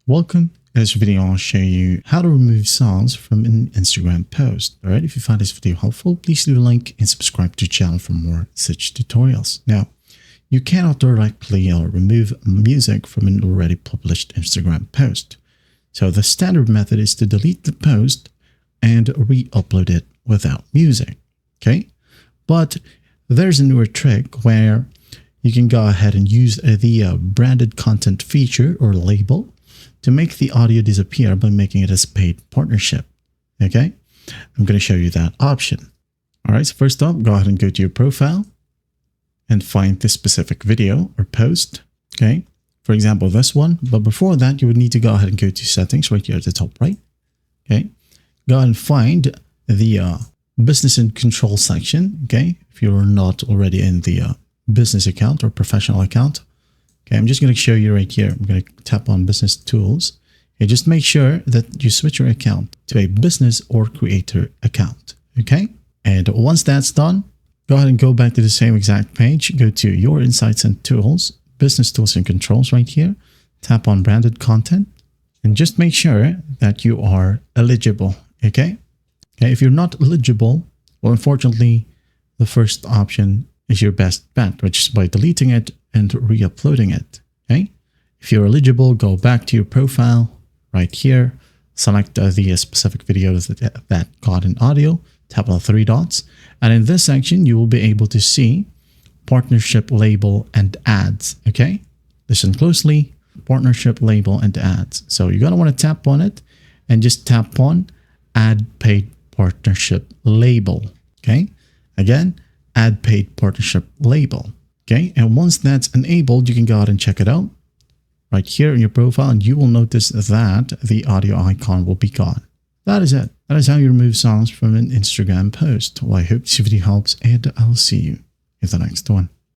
Welcome. In this video, I'll show you how to remove songs from an Instagram post. All right. If you find this video helpful, please leave a like and subscribe to the channel for more such tutorials. Now, you cannot directly remove music from an already published Instagram post. So the standard method is to delete the post and re-upload it without music. Okay. But there's a newer trick where you can go ahead and use the branded content feature or label to make the audio disappear by making it as paid partnership. Okay, I'm going to show you that option. All right, so first up, go ahead and go to your profile and find this specific video or post. Okay, for example, this one. But before that, you would need to go ahead and go to settings right here at the top right. Okay, go ahead and find the business and control section. Okay, if you're not already in the business account or professional account. Okay, I'm just going to show you right here. I'm going to tap on business tools. Okay, just make sure that you switch your account to a business or creator account. Okay, and once that's done, go ahead and go back to the same exact page. Go to your insights and tools, business tools and controls right here. Tap on branded content and just make sure that you are eligible. Okay, if you're not eligible, well, unfortunately, the first option is your best bet, which is by deleting it and re-uploading it. Okay, if you're eligible, go back to your profile right here, select the specific video that got an audio, tap on the three dots, and in this section you will be able to see partnership label and ads. Okay, listen closely, partnership label and ads. So you're gonna want to tap on it and just tap on add paid partnership label. Okay, again, add paid partnership label. Okay, and once that's enabled, you can go ahead and check it out right here in your profile, and you will notice that the audio icon will be gone. That is it. That is how you remove songs from an Instagram post. Well, I hope this video helps, and I'll see you in the next one.